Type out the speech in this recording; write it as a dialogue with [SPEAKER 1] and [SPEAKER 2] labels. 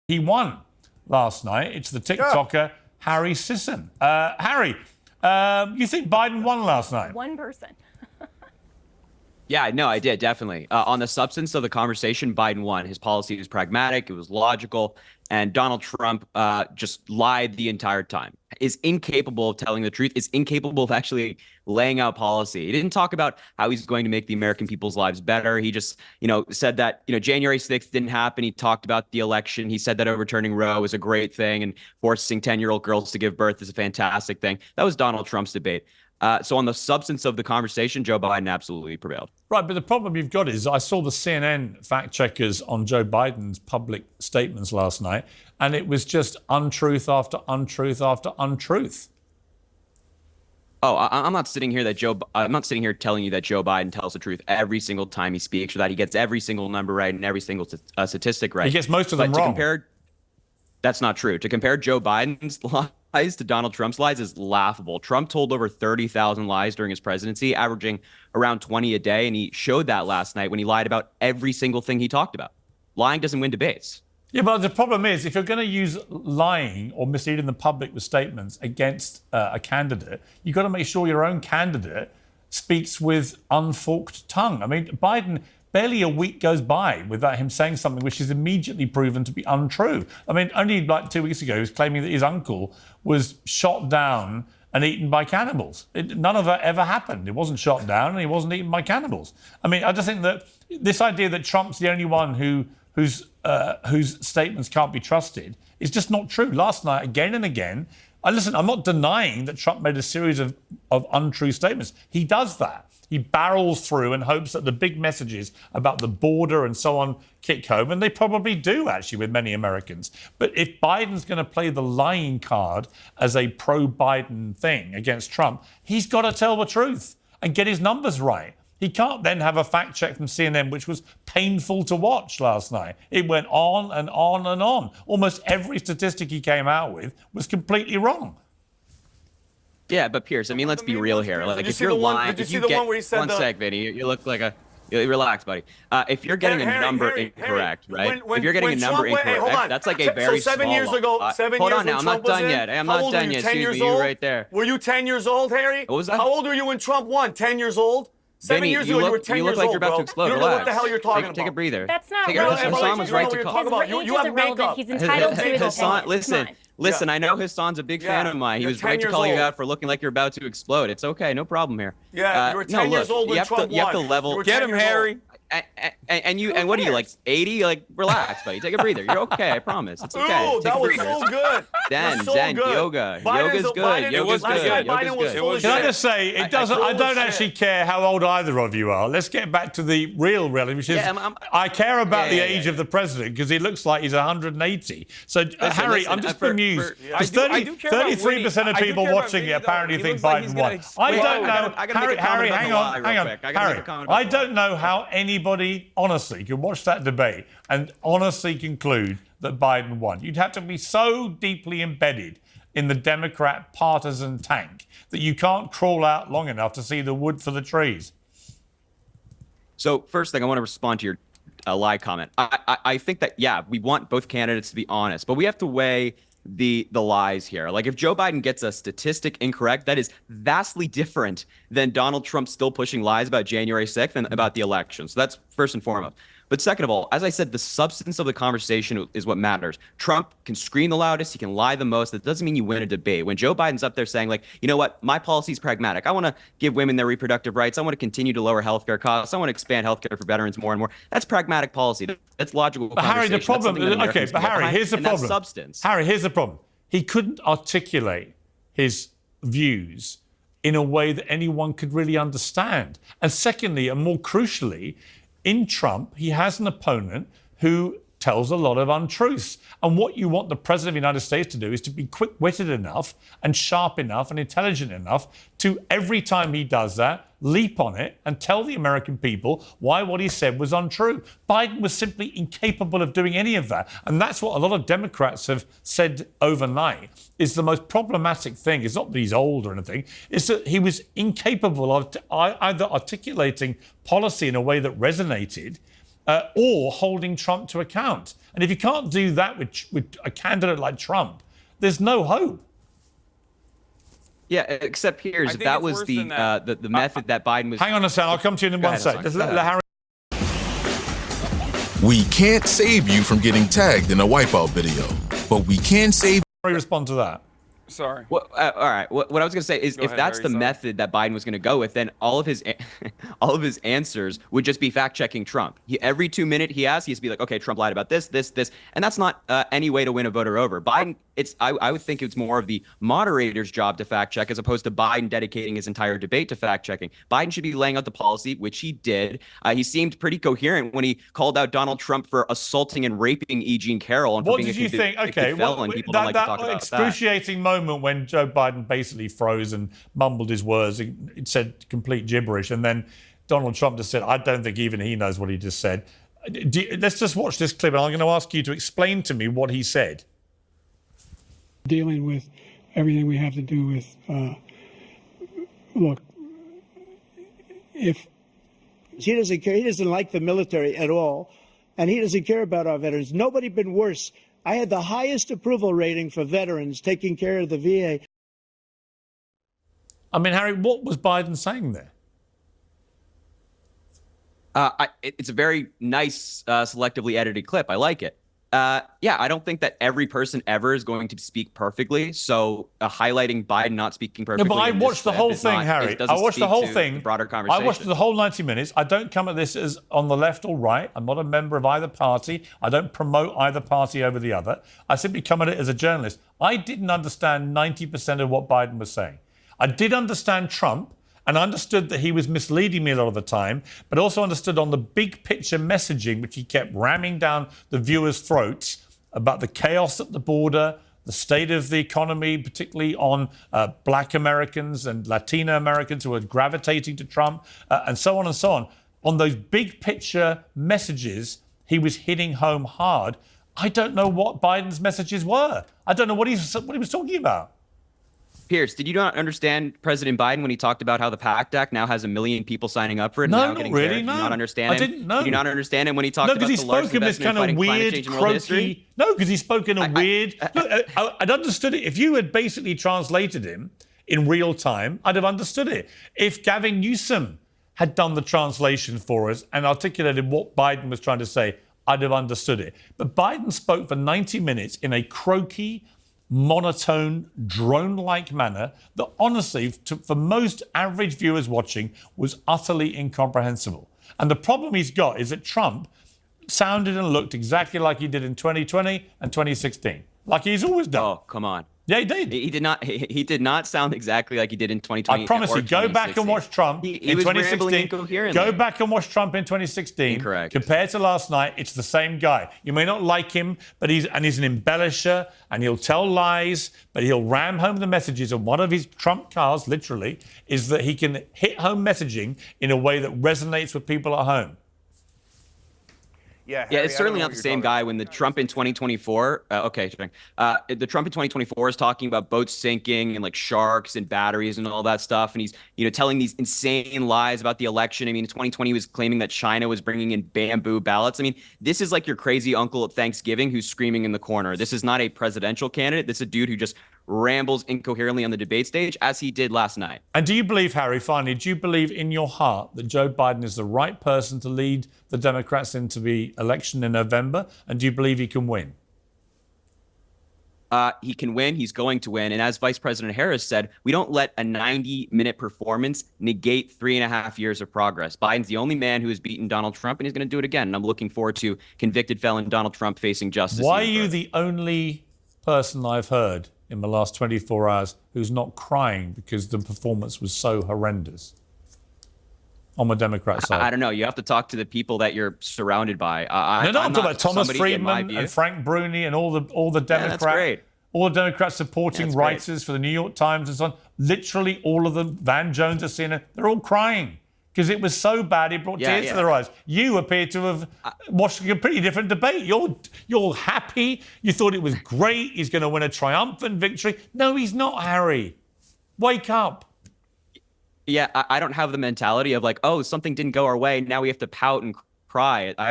[SPEAKER 1] He won last night. It's the TikToker Harry Sisson. Harry, you think Biden won last night?
[SPEAKER 2] One person.
[SPEAKER 3] Yeah, no, I did, definitely. On the substance of the conversation, Biden won. His policy was pragmatic, it was logical, and Donald Trump just lied the entire time, is incapable of telling the truth, is incapable of actually laying out policy. He didn't talk about how he's going to make the American people's lives better. He just, said that, January 6th didn't happen. He talked about the election. He said that overturning Roe was a great thing and forcing 10-year-old girls to give birth is a fantastic thing. That was Donald Trump's debate. So on the substance of the conversation, Joe Biden absolutely prevailed.
[SPEAKER 1] Right, but the problem you've got is I saw the CNN fact checkers on Joe Biden's public statements last night, and it was just untruth after untruth after untruth.
[SPEAKER 3] Oh, I'm not sitting here I'm not sitting here telling you that Joe Biden tells the truth every single time he speaks, or that he gets every single number right and every single statistic right.
[SPEAKER 1] He gets most of them wrong.
[SPEAKER 3] That's not true. To compare Joe Biden's lies to Donald Trump's lies is laughable. Trump told over 30,000 lies during his presidency, averaging around 20 a day, and he showed that last night when he lied about every single thing he talked about. Lying doesn't win debates.
[SPEAKER 1] Yeah, but the problem is, if you're going to use lying or misleading the public with statements against a candidate, you've got to make sure your own candidate speaks with unforked tongue. I mean, Biden, barely a week goes by without him saying something which is immediately proven to be untrue. I mean, only like 2 weeks ago, he was claiming that his uncle was shot down and eaten by cannibals. None of that ever happened. He wasn't shot down and he wasn't eaten by cannibals. I mean, I just think that this idea that Trump's the only one whose statements can't be trusted is just not true. Last night, again and again, listen, I'm not denying that Trump made a series of untrue statements. He does that. He barrels through and hopes that the big messages about the border and so on kick home, and they probably do, actually, with many Americans. But if Biden's going to play the lying card as a pro-Biden thing against Trump, he's got to tell the truth and get his numbers right. He can't then have a fact check from CNN, which was painful to watch last night. It went on and on and on. Almost every statistic he came out with was completely wrong.
[SPEAKER 3] Yeah, but Pierce, I mean, let's be real here. Like, if you're lying,
[SPEAKER 4] did you see the one where he said
[SPEAKER 3] one sec, Vinny, you look like a. Relax, buddy. If you're getting a number incorrect, right? If you're getting a number incorrect, that's like a very small.
[SPEAKER 4] 7 years ago, 7
[SPEAKER 3] hold
[SPEAKER 4] years
[SPEAKER 3] on now, I'm not
[SPEAKER 4] Trump was
[SPEAKER 3] done
[SPEAKER 4] in,
[SPEAKER 3] yet. I'm not done yet. Excuse me, you right there.
[SPEAKER 4] Were you 10 years old, Harry?
[SPEAKER 3] What was that?
[SPEAKER 4] How old were you when Trump won? 10 years old? 7 years ago, you were 10 years old,
[SPEAKER 3] You look like you're about to explode.
[SPEAKER 4] You don't know what the hell you're talking about.
[SPEAKER 3] Take a breather.
[SPEAKER 2] That's not
[SPEAKER 4] relevant.
[SPEAKER 3] Hassan was right to call.
[SPEAKER 4] You have makeup.
[SPEAKER 2] He's entitled to his opinion.
[SPEAKER 3] Listen, I know Hassan's a big fan of mine. He was right to call you out for looking like you're about to explode. It's okay, no problem here.
[SPEAKER 4] Yeah, you were 10 years old when Trump won.
[SPEAKER 3] You have to level.
[SPEAKER 4] Get him, Harry.
[SPEAKER 3] And what are you, like 80? Like, relax, buddy. Take a breather. You're okay. I promise. It's okay.
[SPEAKER 4] Ooh, that was so good.
[SPEAKER 3] Zen, yoga. Yoga's good. Yoga's good.
[SPEAKER 1] Can I just say, it doesn't. I don't actually care how old either of you are. Let's get back to the real reality, which is I care about the age of the president because he looks like he's 180. So, Harry, I'm just bemused. Because 33% of people watching it apparently think Biden won. I don't know. Harry, hang on. Harry, I don't know how anybody honestly can watch that debate and honestly conclude that Biden won. You'd have to be so deeply embedded in the Democrat partisan tank that you can't crawl out long enough to see the wood for the trees.
[SPEAKER 3] So first thing, I want to respond to your lie comment. I think that, yeah, we want both candidates to be honest, but we have to weigh the lies here. Like, if Joe Biden gets a statistic incorrect, that is vastly different than Donald Trump still pushing lies about January 6th and about the election. So that's first and foremost. But second of all, as I said, the substance of the conversation is what matters. Trump can scream the loudest, he can lie the most. That doesn't mean you win a debate. When Joe Biden's up there saying, like, you know what, my policy is pragmatic. I want to give women their reproductive rights. I want to continue to lower healthcare costs. I want to expand healthcare for veterans more and more. That's pragmatic policy. That's logical.
[SPEAKER 1] But Harry, the problem. Okay, but Harry, here's the problem.
[SPEAKER 3] Substance.
[SPEAKER 1] Harry, here's the problem. He couldn't articulate his views in a way that anyone could really understand. And secondly, and more crucially, in Trump, he has an opponent who tells a lot of untruths. And what you want the President of the United States to do is to be quick-witted enough and sharp enough and intelligent enough to, every time he does that, leap on it and tell the American people why what he said was untrue. Biden was simply incapable of doing any of that. And that's what a lot of Democrats have said overnight is the most problematic thing. It's not that he's old or anything. It's that he was incapable of either articulating policy in a way that resonated or holding Trump to account. And if you can't do that with a candidate like Trump, there's no hope.
[SPEAKER 3] Yeah, except Piers, if that was the method that Biden was.
[SPEAKER 1] Hang on a second. I'll come to you in one sec. Harry.
[SPEAKER 5] We can't save you from getting tagged in a wipeout video, but we can save.
[SPEAKER 1] Respond to that.
[SPEAKER 2] Sorry.
[SPEAKER 3] Well, all right. What I was going to say is, if that's the method that Biden was going to go with, then all of his answers would just be fact checking Trump. Every 2 minutes he has to be like, okay, Trump lied about this, and that's not any way to win a voter over. Biden, I would think it's more of the moderator's job to fact check, as opposed to Biden dedicating his entire debate to fact checking. Biden should be laying out the policy, which he did. He seemed pretty coherent when he called out Donald Trump for assaulting and raping E. Jean Carroll. And
[SPEAKER 1] what
[SPEAKER 3] for being
[SPEAKER 1] did you think? Okay,
[SPEAKER 3] felon. People don't like to talk about
[SPEAKER 1] excruciating moment when Joe Biden basically froze and mumbled his words, it said complete gibberish, and then Donald Trump just said, I don't think even he knows what he just said. Let's just watch this clip, and I'm going to ask you to explain to me what he said.
[SPEAKER 6] Dealing with everything we have to do with, look, if he doesn't care, he doesn't like the military at all, and he doesn't care about our veterans. Nobody been worse. I had the highest approval rating for veterans taking care of the VA.
[SPEAKER 1] I mean, Harry, what was Biden saying there?
[SPEAKER 3] It's a very nice, selectively edited clip. I like it. Yeah, I don't think that every person ever is going to speak perfectly. So highlighting Biden not speaking perfectly.
[SPEAKER 1] No, but I watched the whole thing, Harry. I watched the whole thing.
[SPEAKER 3] Broader conversation.
[SPEAKER 1] I watched the whole 90 minutes. I don't come at this as on the left or right. I'm not a member of either party. I don't promote either party over the other. I simply come at it as a journalist. I didn't understand 90% of what Biden was saying. I did understand Trump, and I understood that he was misleading me a lot of the time, but also understood on the big picture messaging, which he kept ramming down the viewers' throats about the chaos at the border, the state of the economy, particularly on Black Americans and Latino Americans who are gravitating to Trump, and so on and so on. On those big picture messages, he was hitting home hard. I don't know what Biden's messages were. I don't know what he was talking about.
[SPEAKER 3] Pierce, did you not understand President Biden when he talked about how the PACT Act now has 1 million people signing up for it?
[SPEAKER 1] No, not really. No,
[SPEAKER 3] did you not understand
[SPEAKER 1] I didn't know.
[SPEAKER 3] Did you not understand him when he talked about the largest investment in fighting climate change in world history?
[SPEAKER 1] No, because he spoke in a weird. Look, I'd understood it if you had basically translated him in real time. I'd have understood it. If Gavin Newsom had done the translation for us and articulated what Biden was trying to say, I'd have understood it. But Biden spoke for 90 minutes in a croaky, monotone, drone-like manner that honestly, for most average viewers watching, was utterly incomprehensible. And the problem he's got is that Trump sounded and looked exactly like he did in 2020 and 2016, like he's always done.
[SPEAKER 3] Oh, come on.
[SPEAKER 1] Yeah, he did.
[SPEAKER 3] He did not. He did not sound exactly like he did in 2020.
[SPEAKER 1] I promise you, go back and watch Trump in 2016. Go back and watch Trump in 2016.
[SPEAKER 3] Incorrect.
[SPEAKER 1] Compared to last night, it's the same guy. You may not like him, but he's an embellisher, and he'll tell lies, but he'll ram home the messages. And one of his trump cards, literally, is that he can hit home messaging in a way that resonates with people at home.
[SPEAKER 4] Yeah, Harry,
[SPEAKER 3] it's certainly not the same guy when the Trump in 2024. The Trump in 2024 is talking about boats sinking and like sharks and batteries and all that stuff, and he's telling these insane lies about the election. I mean, in 2020 he was claiming that China was bringing in bamboo ballots. I mean, this is like your crazy uncle at Thanksgiving who's screaming in the corner. This is not a presidential candidate. This is a dude who just rambles incoherently on the debate stage, as he did last night.
[SPEAKER 1] And do you believe, Harry, finally, do you believe in your heart that Joe Biden is the right person to lead the Democrats into the election in November? And do you believe he can win?
[SPEAKER 3] He can win. He's going to win. And as Vice President Harris said, we don't let a 90-minute performance negate 3.5 years of progress. Biden's the only man who has beaten Donald Trump, and he's going to do it again. And I'm looking forward to convicted felon Donald Trump facing justice.
[SPEAKER 1] Why are you the only person I've heard in the last 24 hours who's not crying because the performance was so horrendous on the Democrat side?
[SPEAKER 3] I don't know. You have to talk to the people that you're surrounded by.
[SPEAKER 1] I'm talking about Thomas Friedman and Frank Bruni and all the all the Democrats supporting writers for the New York Times and so on. Literally all of them. Van Jones, Asina, they're all crying because it was so bad it brought tears to their eyes. You appear to have watched a completely different debate. You're happy. You thought it was great. He's going to win a triumphant victory. No, he's not, Harry. Wake up.
[SPEAKER 3] Yeah, I don't have the mentality of like, oh, something didn't go our way. Now we have to pout and cry.